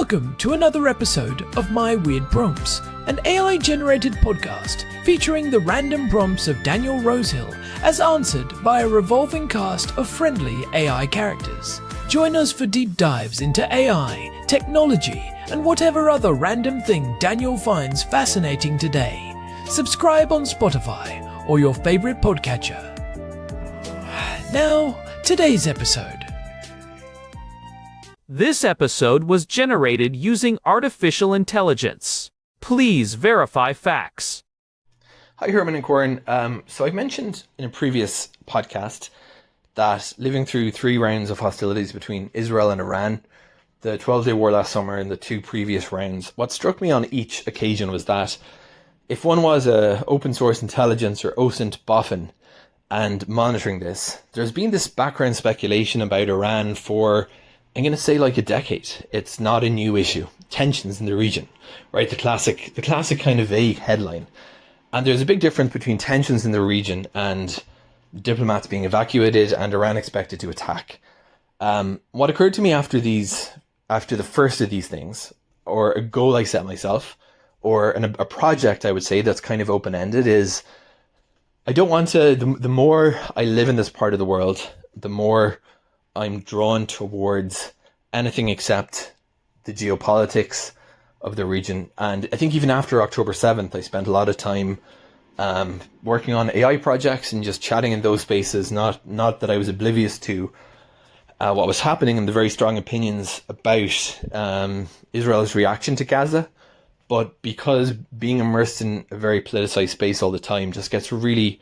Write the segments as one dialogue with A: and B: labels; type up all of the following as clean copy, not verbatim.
A: Welcome to another episode of My Weird Prompts, an AI-generated podcast featuring the random prompts of Daniel Rosehill as answered by a revolving cast of friendly AI characters. Join us for deep dives into AI, technology, and whatever other random thing Daniel finds fascinating today. Subscribe on Spotify or your favorite podcatcher. Now, today's episode.
B: This episode was generated using artificial intelligence. Please verify facts.
C: Hi, Herman and Corn. So I mentioned in a previous podcast that living through 3 rounds of hostilities between Israel and Iran, the 12-day war last summer and the 2 previous rounds, what struck me on each occasion was that if one was a open source intelligence or OSINT boffin and monitoring this, there's been this background speculation about Iran for, I'm going to say, like a decade. It's not a new issue. Tensions in the region, right? The classic kind of vague headline. And there's a big difference between tensions in the region and diplomats being evacuated and Iran expected to attack. What occurred to me after the first of these things, or a goal I set myself, or a project I would say that's kind of open-ended, is I don't want to, the more I live in this part of the world, the more I'm drawn towards anything except the geopolitics of the region. And I think even after October 7th, I spent a lot of time working on AI projects and just chatting in those spaces, not that I was oblivious to what was happening and the very strong opinions about Israel's reaction to Gaza. But because being immersed in a very politicized space all the time just gets really,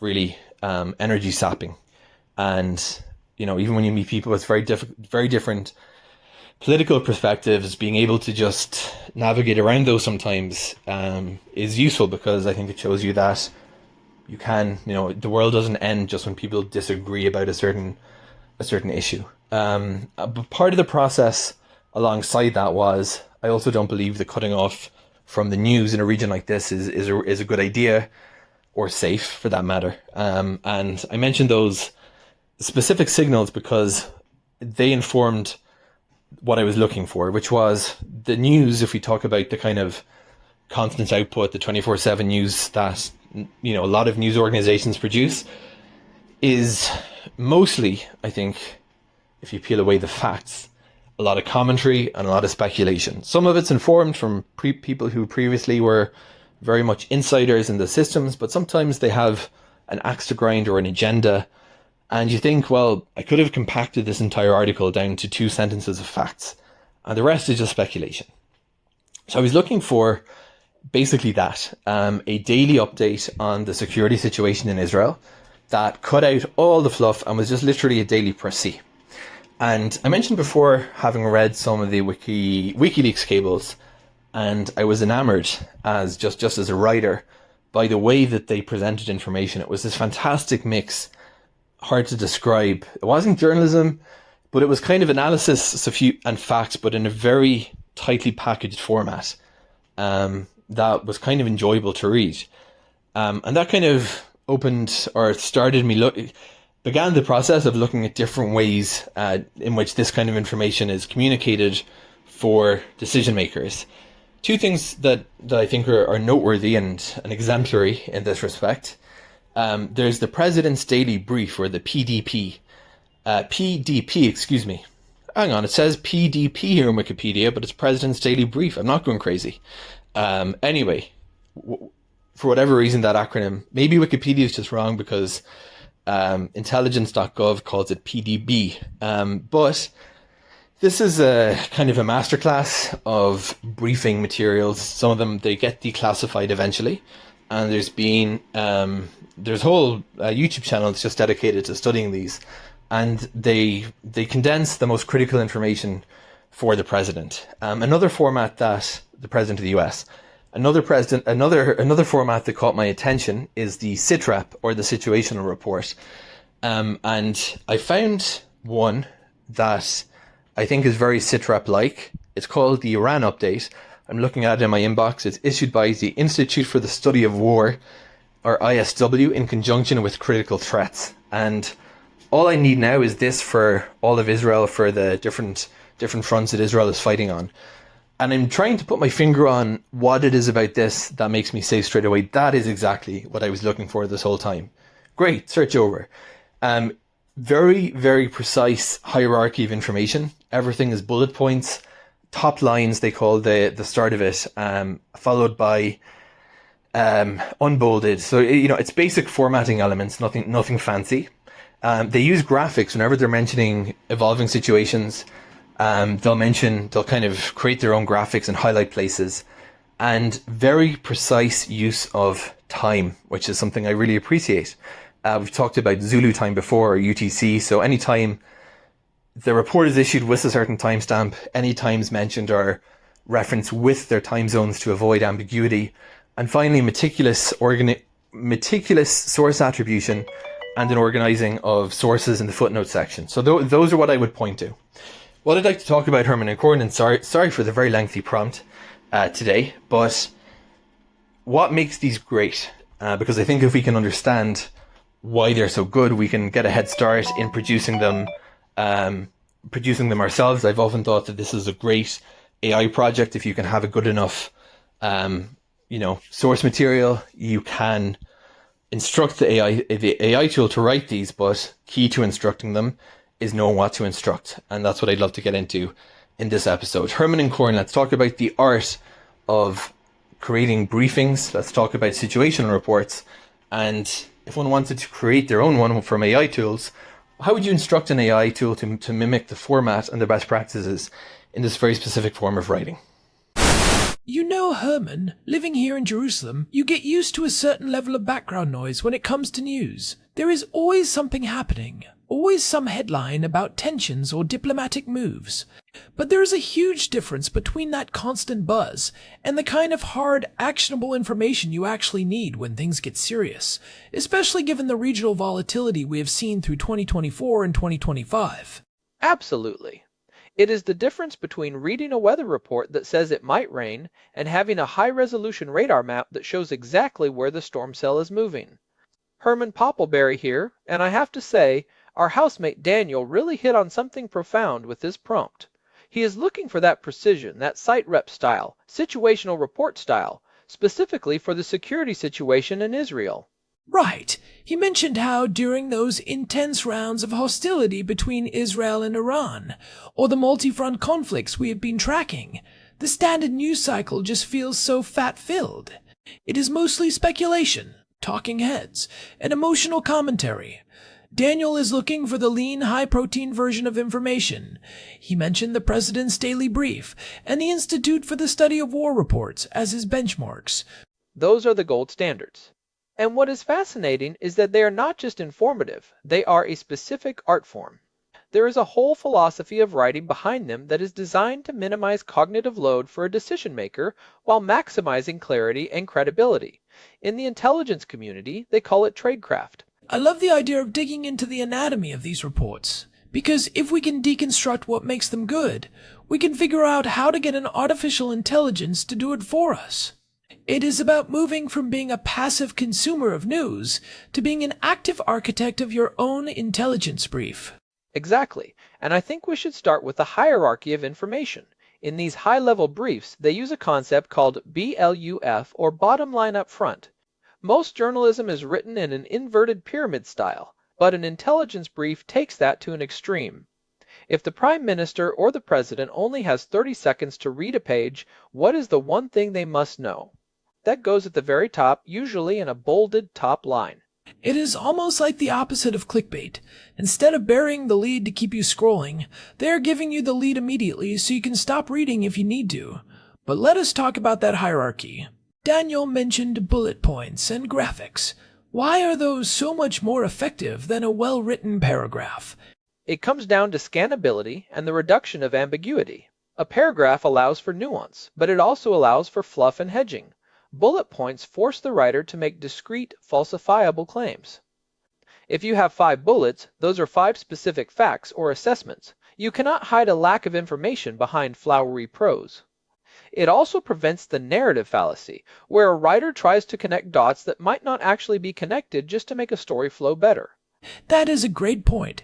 C: really energy sapping. And you know, even when you meet people with very different political perspectives, being able to just navigate around those sometimes is useful, because I think it shows you that you can, the world doesn't end just when people disagree about a certain issue. But part of the process alongside that was, I also don't believe that cutting off from the news in a region like this is a good idea, or safe for that matter. And I mentioned those specific signals because they informed what I was looking for, which was the news. If we talk about the kind of constant output, the 24/7 news that, a lot of news organizations produce, is mostly, I think, if you peel away the facts, a lot of commentary and a lot of speculation. Some of it's informed from people who previously were very much insiders in the systems, but sometimes they have an axe to grind or an agenda. And you think, well, I could have compacted this entire article down to 2 sentences of facts, and the rest is just speculation. So I was looking for basically that, a daily update on the security situation in Israel that cut out all the fluff and was just literally a daily press C. And I mentioned before having read some of the WikiLeaks cables, and I was enamored as just as a writer by the way that they presented information. It was this fantastic mix. Hard to describe. It wasn't journalism, but it was kind of analysis and facts, but in a very tightly packaged format that was kind of enjoyable to read. And that kind of began the process of looking at different ways in which this kind of information is communicated for decision makers. 2 things that I think are noteworthy and exemplary in this respect. There's the President's Daily Brief, or the PDP. Excuse me. Hang on, it says PDP here in Wikipedia, but it's President's Daily Brief. I'm not going crazy. Anyway, for whatever reason, that acronym, maybe Wikipedia is just wrong because intelligence.gov calls it PDB. But this is a kind of a masterclass of briefing materials. Some of them, they get declassified eventually. And there's a whole YouTube channel that's just dedicated to studying these, and they condense the most critical information for the president. Another format that the president of the US, another format that caught my attention is the SITREP, or the situational report. And I found one that I think is very SITREP-like. It's called the Iran Update. I'm looking at it in my inbox. It's issued by the Institute for the Study of War, or ISW, in conjunction with Critical Threats. And all I need now is this for all of Israel, for the different fronts that Israel is fighting on. And I'm trying to put my finger on what it is about this that makes me say straight away, that is exactly what I was looking for this whole time. Great, search over. Very, very precise hierarchy of information. Everything is bullet points, top lines, they call the start of it, followed by unbolded. So, it's basic formatting elements, nothing fancy. They use graphics whenever they're mentioning evolving situations. They'll kind of create their own graphics and highlight places, and very precise use of time, which is something I really appreciate. We've talked about Zulu time before, or UTC. So anytime the report is issued with a certain timestamp, any times mentioned are referenced with their time zones to avoid ambiguity. And finally, meticulous source attribution and an organizing of sources in the footnote section. So those are what I would point to. What I'd like to talk about Herman and Corn, and sorry for the very lengthy prompt today, but what makes these great? Because I think if we can understand why they're so good, we can get a head start in producing them ourselves. I've often thought that this is a great AI project. If you can have a good enough, source material, you can instruct the AI tool to write these, but key to instructing them is knowing what to instruct. And that's what I'd love to get into in this episode. Herman and Corn, let's talk about the art of creating briefings. Let's talk about situational reports. And if one wanted to create their own one from AI tools, how would you instruct an AI tool to mimic the format and the best practices in this very specific form of writing?
A: You know, Herman, living here in Jerusalem, you get used to a certain level of background noise when it comes to news. There is always something happening, always some headline about tensions or diplomatic moves. But there is a huge difference between that constant buzz and the kind of hard, actionable information you actually need when things get serious, especially given the regional volatility we have seen through 2024 and 2025.
D: Absolutely. It is the difference between reading a weather report that says it might rain and having a high-resolution radar map that shows exactly where the storm cell is moving. Herman Poppleberry here, and I have to say, our housemate Daniel really hit on something profound with this prompt. He is looking for that precision, that SITREP style, situational report style, specifically for the security situation in Israel.
A: Right. He mentioned how during those intense rounds of hostility between Israel and Iran, or the multi-front conflicts we have been tracking, the standard news cycle just feels so fat-filled. It is mostly speculation, talking heads, and emotional commentary. Daniel is looking for the lean, high-protein version of information. He mentioned the President's Daily Brief and the Institute for the Study of War Reports as his benchmarks.
D: Those are the gold standards. And what is fascinating is that they are not just informative, they are a specific art form. There is a whole philosophy of writing behind them that is designed to minimize cognitive load for a decision maker while maximizing clarity and credibility. In the intelligence community, they call it tradecraft.
A: I love the idea of digging into the anatomy of these reports, because if we can deconstruct what makes them good, we can figure out how to get an artificial intelligence to do it for us. It is about moving from being a passive consumer of news to being an active architect of your own intelligence brief.
D: Exactly, and I think we should start with the hierarchy of information. In these high-level briefs, they use a concept called BLUF, or bottom line up front. Most journalism is written in an inverted pyramid style, but an intelligence brief takes that to an extreme. If the Prime Minister or the President only has 30 seconds to read a page, what is the one thing they must know? That goes at the very top, usually in a bolded top line.
A: It is almost like the opposite of clickbait. Instead of burying the lead to keep you scrolling, they are giving you the lead immediately so you can stop reading if you need to. But let us talk about that hierarchy. Daniel mentioned bullet points and graphics. Why are those so much more effective than a well-written paragraph?
D: It comes down to scannability and the reduction of ambiguity. A paragraph allows for nuance, but it also allows for fluff and hedging. Bullet points force the writer to make discrete, falsifiable claims. If you have 5 bullets, those are 5 specific facts or assessments. You cannot hide a lack of information behind flowery prose. It also prevents the narrative fallacy, where a writer tries to connect dots that might not actually be connected just to make a story flow better.
A: That is a great point.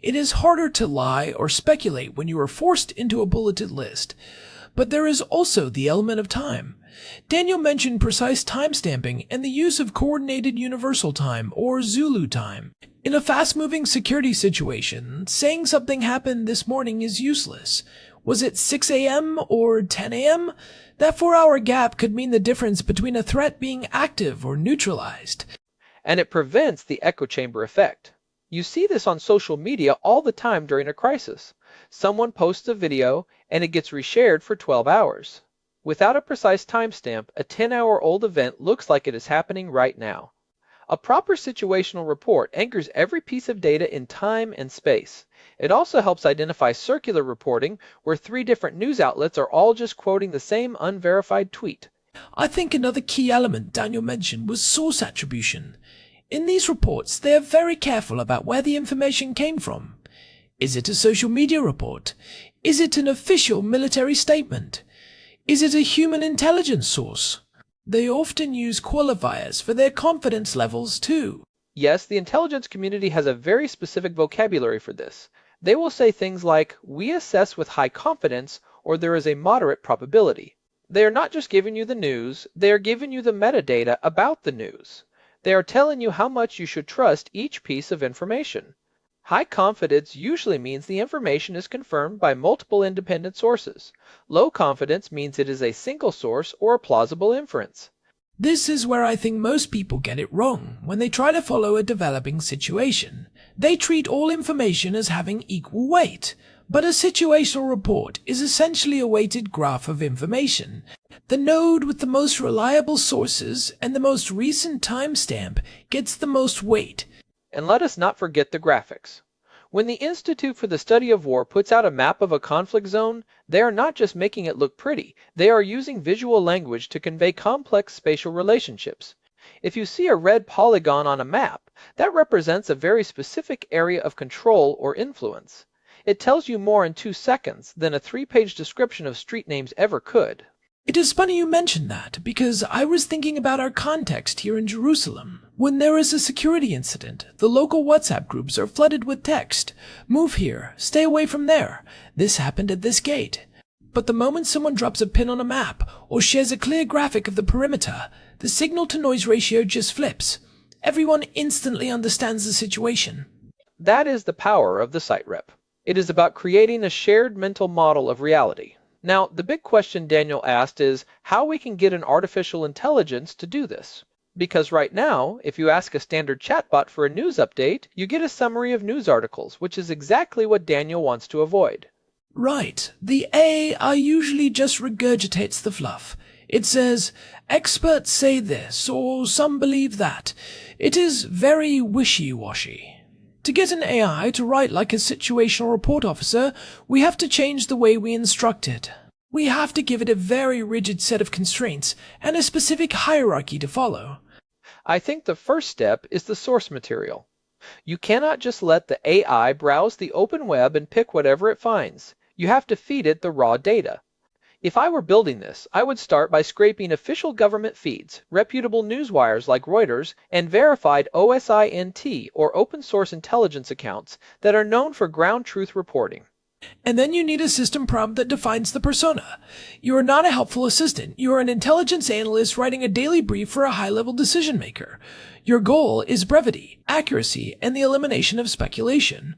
A: It is harder to lie or speculate when you are forced into a bulleted list. but there is also the element of time. Daniel mentioned precise timestamping and the use of coordinated universal time, or Zulu time. In a fast-moving security situation, saying something happened this morning is useless. Was it 6 a.m. or 10 a.m.? That 4-hour gap could mean the difference between a threat being active or neutralized.
D: And it prevents the echo chamber effect. You see this on social media all the time during a crisis. Someone posts a video and it gets reshared for 12 hours. Without a precise timestamp, a 10-hour-old event looks like it is happening right now. A proper situational report anchors every piece of data in time and space. It also helps identify circular reporting, where 3 different news outlets are all just quoting the same unverified tweet.
A: I think another key element Daniel mentioned was source attribution. In these reports, they are very careful about where the information came from. Is it a social media report? Is it an official military statement? Is it a human intelligence source? They often use qualifiers for their confidence levels too.
D: Yes, the intelligence community has a very specific vocabulary for this. They will say things like, "We assess with high confidence," or "there is a moderate probability." They are not just giving you the news, they are giving you the metadata about the news. They are telling you how much you should trust each piece of information. High confidence usually means the information is confirmed by multiple independent sources. Low confidence means it is a single source or a plausible inference.
A: This is where I think most people get it wrong when they try to follow a developing situation. They treat all information as having equal weight, but a situational report is essentially a weighted graph of information. The node with the most reliable sources and the most recent timestamp gets the most weight.
D: And let us not forget the graphics. When the Institute for the Study of War puts out a map of a conflict zone, they are not just making it look pretty, they are using visual language to convey complex spatial relationships. If you see a red polygon on a map, that represents a very specific area of control or influence. It tells you more in 2 seconds than a 3-page description of street names ever could.
A: It is funny you mentioned that, because I was thinking about our context here in Jerusalem. When there is a security incident, the local WhatsApp groups are flooded with text. Move here, stay away from there. This happened at this gate. But the moment someone drops a pin on a map or shares a clear graphic of the perimeter, the signal-to-noise ratio just flips. Everyone instantly understands the situation.
D: That is the power of the SITREP. It is about creating a shared mental model of reality. Now, the big question Daniel asked is how we can get an artificial intelligence to do this. Because right now, if you ask a standard chatbot for a news update, you get a summary of news articles, which is exactly what Daniel wants to avoid.
A: Right. The AI usually just regurgitates the fluff. It says, experts say this, or some believe that. It is very wishy-washy. To get an AI to write like a situational report officer, we have to change the way we instruct it. We have to give it a very rigid set of constraints and a specific hierarchy to follow.
D: I think the first step is the source material. You cannot just let the AI browse the open web and pick whatever it finds. You have to feed it the raw data. If I were building this, I would start by scraping official government feeds, reputable news wires like Reuters, and verified OSINT or open source intelligence accounts that are known for ground truth reporting.
A: And then you need a system prompt that defines the persona. You are not a helpful assistant. You are an intelligence analyst writing a daily brief for a high-level decision maker. Your goal is brevity, accuracy, and the elimination of speculation.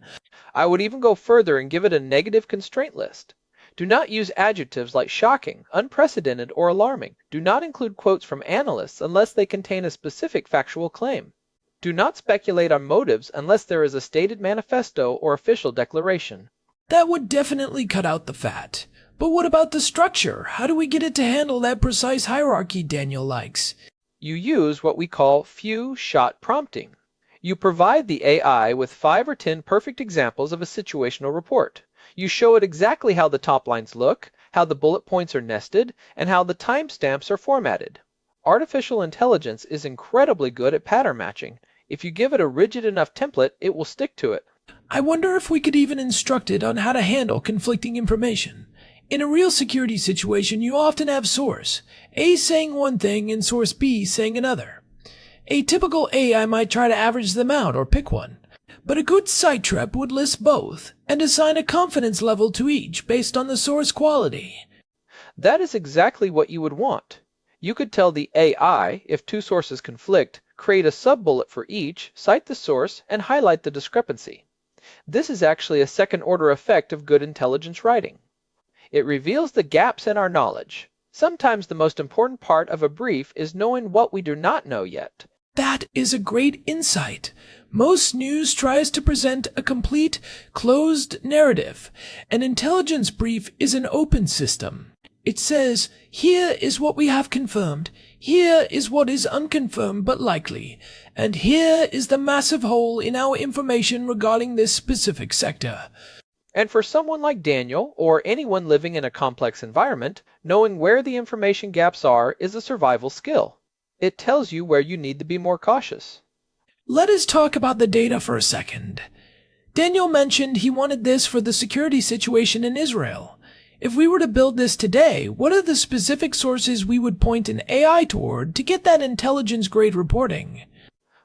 D: I would even go further and give it a negative constraint list. Do not use adjectives like shocking, unprecedented, or alarming. Do not include quotes from analysts unless they contain a specific factual claim. Do not speculate on motives unless there is a stated manifesto or official declaration.
A: That would definitely cut out the fat. But what about the structure? How do we get it to handle that precise hierarchy Daniel likes?
D: You use what we call few-shot prompting. You provide the AI with 5 or 10 perfect examples of a situational report. You show it exactly how the top lines look, how the bullet points are nested, and how the timestamps are formatted. Artificial intelligence is incredibly good at pattern matching. If you give it a rigid enough template, it will stick to it.
A: I wonder if we could even instruct it on how to handle conflicting information. In a real security situation, you often have source A saying one thing and source B saying another. A typical AI might try to average them out or pick one. But a good SITREP would list both and assign a confidence level to each based on the source quality.
D: That is exactly what you would want. You could tell the AI, if two sources conflict, create a sub-bullet for each, cite the source, and highlight the discrepancy. This is actually a second-order effect of good intelligence writing. It reveals the gaps in our knowledge. Sometimes the most important part of a brief is knowing what we do not know yet.
A: That is a great insight. Most news tries to present a complete, closed narrative. An intelligence brief is an open system. It says, here is what we have confirmed, here is what is unconfirmed but likely, and here is the massive hole in our information regarding this specific sector.
D: And for someone like Daniel, or anyone living in a complex environment, knowing where the information gaps are is a survival skill. It tells you where you need to be more cautious.
A: Let us talk about the data for a second. Daniel mentioned he wanted this for the security situation in Israel. If we were to build this today, what are the specific sources we would point an AI toward to get that intelligence-grade reporting?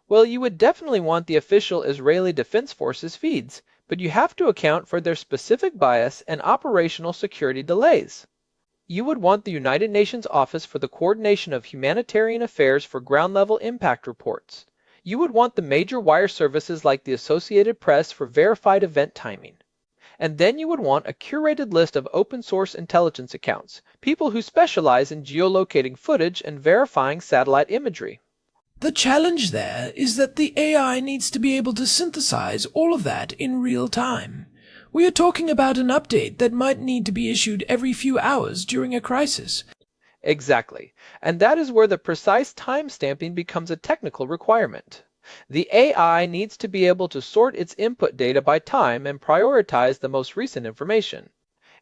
D: Well, you would definitely want the official Israeli Defense Forces feeds, but you have to account for their specific bias and operational security delays. You would want the United Nations Office for the Coordination of Humanitarian Affairs for ground-level impact reports. You would want the major wire services like the Associated Press for verified event timing. And then you would want a curated list of open-source intelligence accounts, people who specialize in geolocating footage and verifying satellite imagery.
A: The challenge there is that the AI needs to be able to synthesize all of that in real time. We are talking about an update that might need to be issued every few hours during a crisis.
D: Exactly. And that is where the precise timestamping becomes a technical requirement. The AI needs to be able to sort its input data by time and prioritize the most recent information.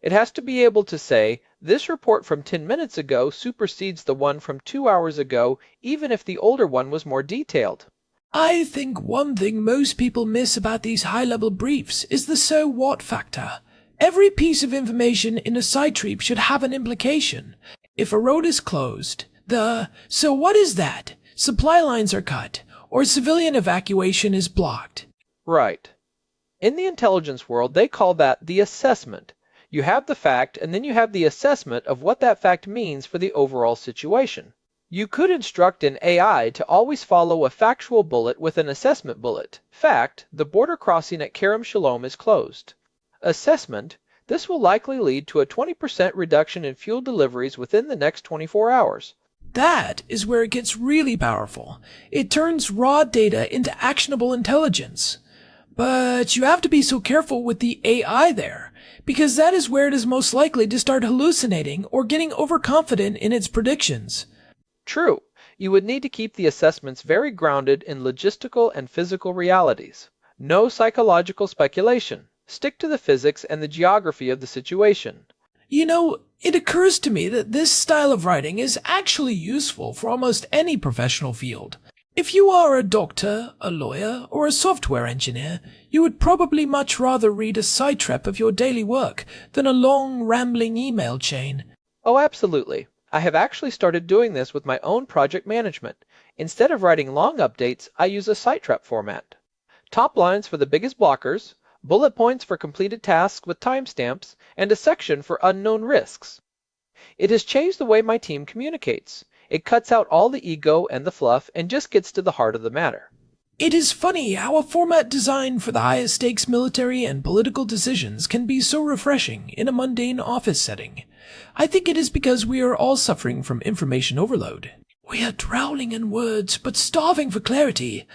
D: It has to be able to say, this report from 10 minutes ago supersedes the one from 2 hours ago, even if the older one was more detailed.
A: I think one thing most people miss about these high-level briefs is the so what factor. Every piece of information in a SITREP should have an implication. If a road is closed, so what is that? Supply lines are cut, or civilian evacuation is blocked.
D: Right. In the intelligence world, they call that the assessment. You have the fact, and then you have the assessment of what that fact means for the overall situation. You could instruct an AI to always follow a factual bullet with an assessment bullet. Fact, the border crossing at Kerem Shalom is closed. Assessment, this will likely lead to a 20% reduction in fuel deliveries within the next 24 hours.
A: That is where it gets really powerful. It turns raw data into actionable intelligence. But you have to be so careful with the AI there, because that is where it is most likely to start hallucinating or getting overconfident in its predictions.
D: True, you would need to keep the assessments very grounded in logistical and physical realities. No psychological speculation. Stick to the physics and the geography of the situation.
A: You know, it occurs to me that this style of writing is actually useful for almost any professional field. If you are a doctor, a lawyer, or a software engineer, you would probably much rather read a SITREP of your daily work than a long, rambling email chain.
D: Oh, absolutely. I have actually started doing this with my own project management. Instead of writing long updates, I use a SITREP format. Top lines for the biggest blockers, bullet points for completed tasks with timestamps, and a section for unknown risks. It has changed the way my team communicates. It cuts out all the ego and the fluff and just gets to the heart of the matter.
A: It is funny how a format designed for the highest stakes military and political decisions can be so refreshing in a mundane office setting. I think it is because we are all suffering from information overload. We are drowning in words, but starving for clarity.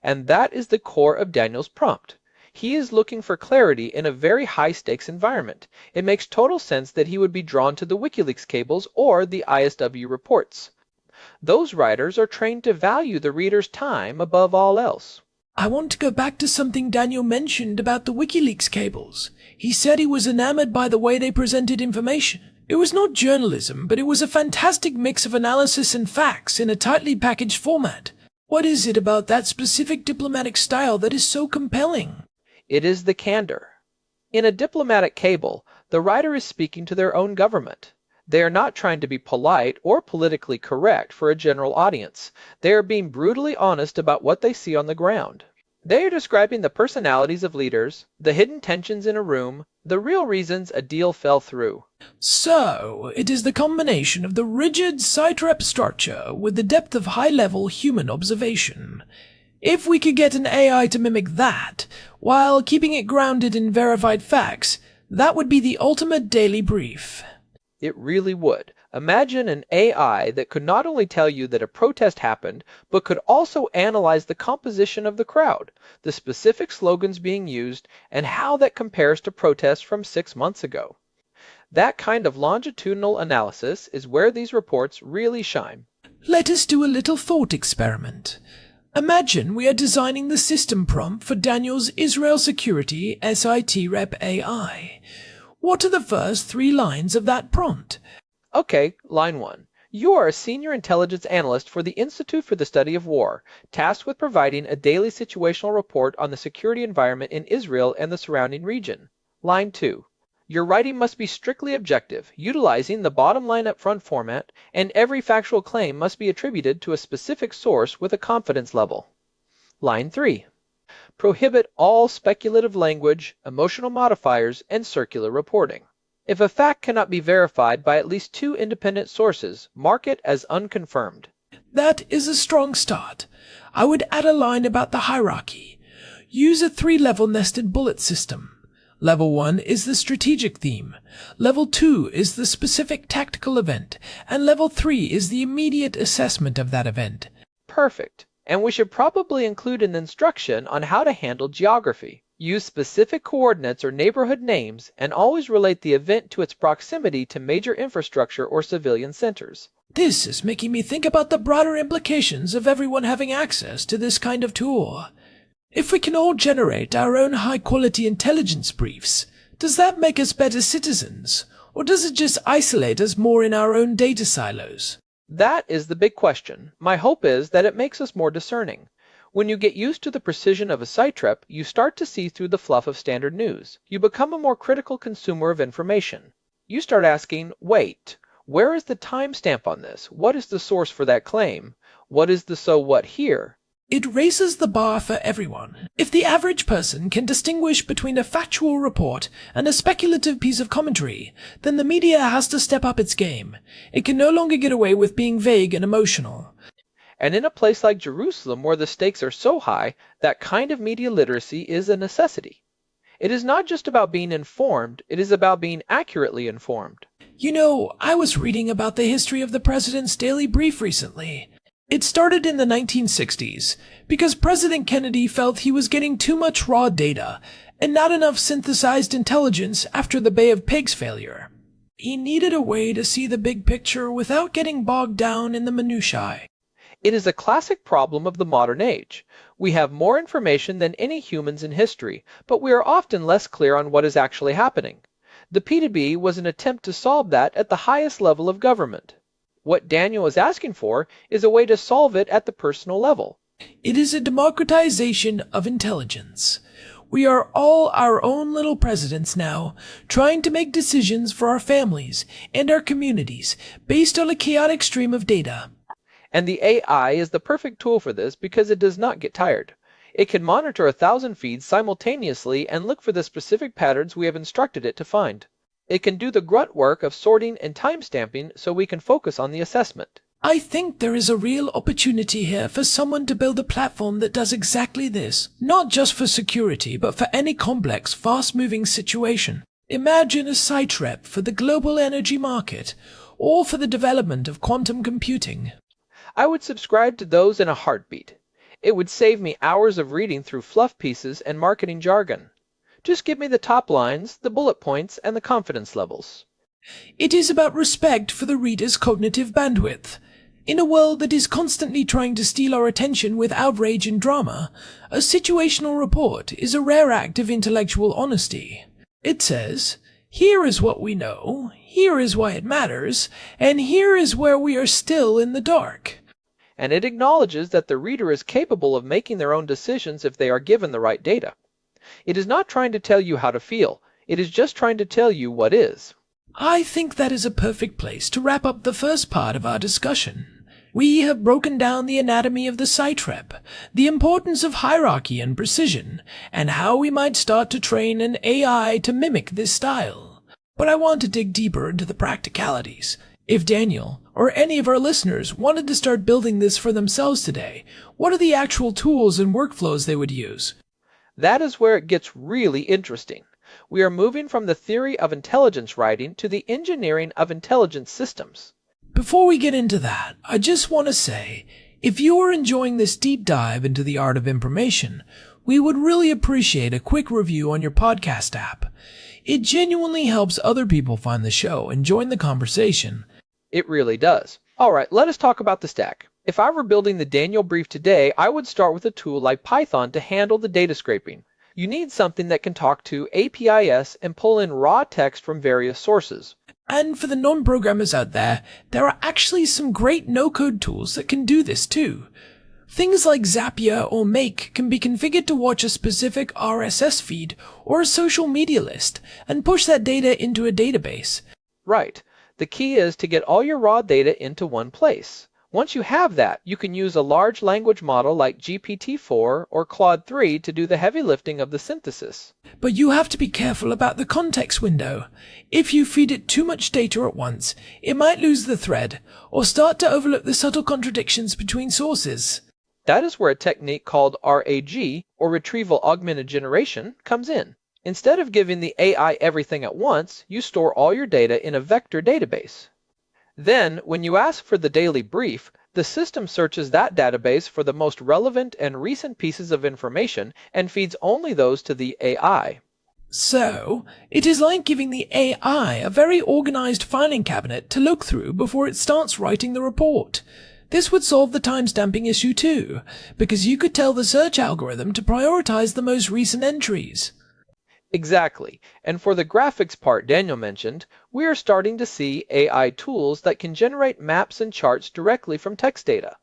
D: And that is the core of Daniel's prompt. He is looking for clarity in a very high-stakes environment. It makes total sense that he would be drawn to the WikiLeaks cables or the ISW reports. Those writers are trained to value the reader's time above all else.
A: I want to go back to something Daniel mentioned about the WikiLeaks cables. He said he was enamored by the way they presented information. It was not journalism, but it was a fantastic mix of analysis and facts in a tightly packaged format. What is it about that specific diplomatic style that is so compelling?
D: It is the candor. In a diplomatic cable, the writer is speaking to their own government. They are not trying to be polite or politically correct for a general audience. They are being brutally honest about what they see on the ground. They are describing the personalities of leaders, the hidden tensions in a room, the real reasons a deal fell through.
A: So, it is the combination of the rigid SITREP structure with the depth of high-level human observation. If we could get an AI to mimic that, while keeping it grounded in verified facts, that would be the ultimate daily brief.
D: It really would. Imagine an AI that could not only tell you that a protest happened, but could also analyze the composition of the crowd, the specific slogans being used, and how that compares to protests from 6 months ago. That kind of longitudinal analysis is where these reports really shine.
A: Let us do a little thought experiment. Imagine we are designing the system prompt for Daniel's Israel Security SITREP AI. What are the first 3 lines of that prompt?
D: Okay, line 1. You are a senior intelligence analyst for the Institute for the Study of War, tasked with providing a daily situational report on the security environment in Israel and the surrounding region. Line 2. Your writing must be strictly objective, utilizing the bottom line up front format, and every factual claim must be attributed to a specific source with a confidence level. Line 3. Prohibit all speculative language, emotional modifiers, and circular reporting. If a fact cannot be verified by at least 2 independent sources, mark it as unconfirmed.
A: That is a strong start. I would add a line about the hierarchy. Use a 3-level nested bullet system. Level 1 is the strategic theme, Level 2 is the specific tactical event, and Level 3 is the immediate assessment of that event.
D: Perfect. And we should probably include an instruction on how to handle geography. Use specific coordinates or neighborhood names, and always relate the event to its proximity to major infrastructure or civilian centers.
A: This is making me think about the broader implications of everyone having access to this kind of tool. If we can all generate our own high-quality intelligence briefs, does that make us better citizens, or does it just isolate us more in our own data silos?
D: That is the big question. My hope is that it makes us more discerning. When you get used to the precision of a SITREP, you start to see through the fluff of standard news. You become a more critical consumer of information. You start asking, wait, where is the timestamp on this? What is the source for that claim? What is the so what here?
A: It raises the bar for everyone. If the average person can distinguish between a factual report and a speculative piece of commentary, then the media has to step up its game. It can no longer get away with being vague and emotional.
D: And in a place like Jerusalem, where the stakes are so high, that kind of media literacy is a necessity. It is not just about being informed, it is about being accurately informed.
A: You know, I was reading about the history of the President's Daily Brief recently. It started in the 1960s, because President Kennedy felt he was getting too much raw data, and not enough synthesized intelligence after the Bay of Pigs failure. He needed a way to see the big picture without getting bogged down in the minutiae.
D: It is a classic problem of the modern age. We have more information than any humans in history, but we are often less clear on what is actually happening. The P2B was an attempt to solve that at the highest level of government. What Daniel is asking for is a way to solve it at the personal level.
A: It is a democratization of intelligence. We are all our own little presidents now, trying to make decisions for our families and our communities based on a chaotic stream of data.
D: And the AI is the perfect tool for this because it does not get tired. It can monitor 1,000 feeds simultaneously and look for the specific patterns we have instructed it to find. It can do the grunt work of sorting and timestamping so we can focus on the assessment.
A: I think there is a real opportunity here for someone to build a platform that does exactly this, not just for security, but for any complex, fast-moving situation. Imagine a SITREP for the global energy market, or for the development of quantum computing.
D: I would subscribe to those in a heartbeat. It would save me hours of reading through fluff pieces and marketing jargon. Just give me the top lines, the bullet points, and the confidence levels.
A: It is about respect for the reader's cognitive bandwidth. In a world that is constantly trying to steal our attention with outrage and drama, a situational report is a rare act of intellectual honesty. It says, here is what we know, here is why it matters, and here is where we are still in the dark.
D: And it acknowledges that the reader is capable of making their own decisions if they are given the right data. It is not trying to tell you how to feel, it is just trying to tell you what is.
A: I think that is a perfect place to wrap up the first part of our discussion. We have broken down the anatomy of the SITREP, the importance of hierarchy and precision, and how we might start to train an AI to mimic this style. But I want to dig deeper into the practicalities. If Daniel, or any of our listeners, wanted to start building this for themselves today, what are the actual tools and workflows they would use?
D: That is where it gets really interesting. We are moving from the theory of intelligence writing to the engineering of intelligence systems.
A: Before we get into that, I just want to say, if you are enjoying this deep dive into the art of information, we would really appreciate a quick review on your podcast app. It genuinely helps other people find the show and join the conversation.
D: It really does. All right, let us talk about the stack. If I were building the Daniel brief today, I would start with a tool like Python to handle the data scraping. You need something that can talk to APIs and pull in raw text from various sources.
A: And for the non-programmers out there, there are actually some great no-code tools that can do this too. Things like Zapier or Make can be configured to watch a specific RSS feed or a social media list and push that data into a database.
D: Right. The key is to get all your raw data into one place. Once you have that, you can use a large language model like GPT-4 or Claude 3 to do the heavy lifting of the synthesis.
A: But you have to be careful about the context window. If you feed it too much data at once, it might lose the thread or start to overlook the subtle contradictions between sources.
D: That is where a technique called RAG, or Retrieval Augmented Generation, comes in. Instead of giving the AI everything at once, you store all your data in a vector database. Then, when you ask for the daily brief, the system searches that database for the most relevant and recent pieces of information and feeds only those to the AI.
A: So, it is like giving the AI a very organized filing cabinet to look through before it starts writing the report. This would solve the timestamping issue too, because you could tell the search algorithm to prioritize the most recent entries.
D: Exactly. And for the graphics part Daniel mentioned, we are starting to see AI tools that can generate maps and charts directly from text data.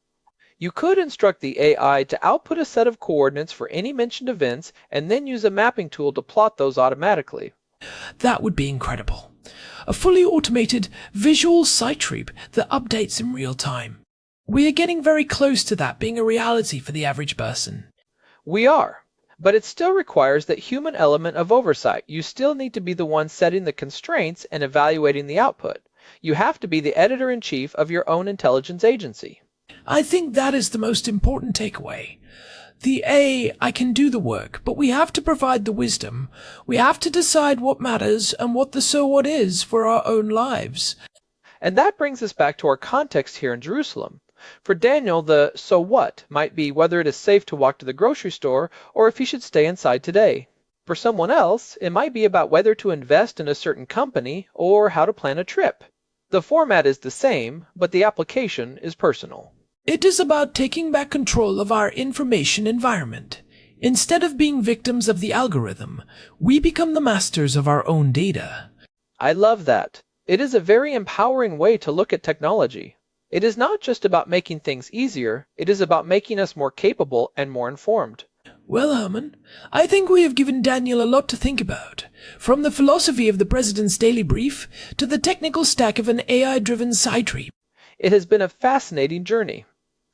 D: You could instruct the AI to output a set of coordinates for any mentioned events and then use a mapping tool to plot those automatically.
A: That would be incredible. A fully automated visual SITREP that updates in real time. We are getting very close to that being a reality for the average person.
D: We are. But it still requires that human element of oversight. You still need to be the one setting the constraints and evaluating the output. You have to be the editor-in-chief of your own intelligence agency.
A: I think that is the most important takeaway. The AI can do the work, but we have to provide the wisdom. We have to decide what matters and what the so what is for our own lives.
D: And that brings us back to our context here in Jerusalem. For Daniel, the so what might be whether it is safe to walk to the grocery store or if he should stay inside today. For someone else, it might be about whether to invest in a certain company or how to plan a trip. The format is the same, but the application is personal.
A: It is about taking back control of our information environment. Instead of being victims of the algorithm, we become the masters of our own data.
D: I love that. It is a very empowering way to look at technology. It is not just about making things easier, it is about making us more capable and more informed.
A: Well, Herman, I think we have given Daniel a lot to think about. From the philosophy of the President's Daily Brief to the technical stack of an AI-driven SITREP.
D: It has been a fascinating journey.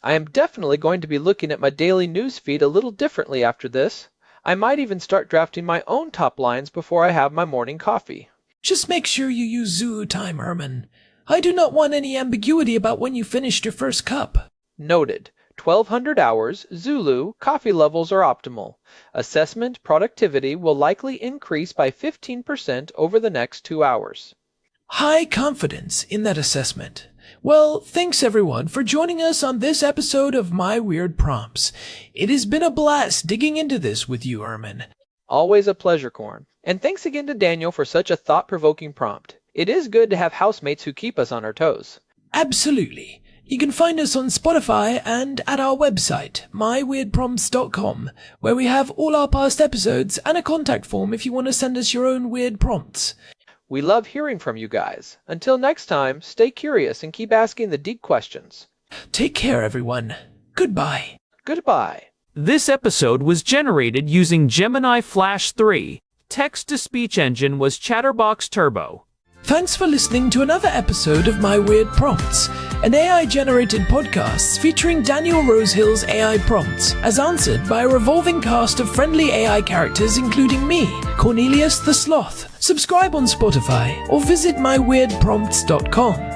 D: I am definitely going to be looking at my daily news feed a little differently after this. I might even start drafting my own top lines before I have my morning coffee.
A: Just make sure you use Zulu time, Herman. I do not want any ambiguity about when you finished your first cup.
D: Noted. 1200 hours, Zulu, coffee levels are optimal. Assessment productivity will likely increase by 15% over the next 2 hours.
A: High confidence in that assessment. Well, thanks everyone for joining us on this episode of My Weird Prompts. It has been a blast digging into this with you, Herman.
D: Always a pleasure, Corn. And thanks again to Daniel for such a thought-provoking prompt. It is good to have housemates who keep us on our toes.
A: Absolutely. You can find us on Spotify and at our website, myweirdprompts.com, where we have all our past episodes and a contact form if you want to send us your own weird prompts.
D: We love hearing from you guys. Until next time, stay curious and keep asking the deep questions.
A: Take care, everyone. Goodbye.
D: Goodbye.
B: This episode was generated using Gemini Flash 3. Text-to-speech engine was Chatterbox Turbo.
A: Thanks for listening to another episode of My Weird Prompts, an AI-generated podcast featuring Daniel Rosehill's AI prompts, as answered by a revolving cast of friendly AI characters including me, Cornelius the Sloth. Subscribe on Spotify or visit myweirdprompts.com.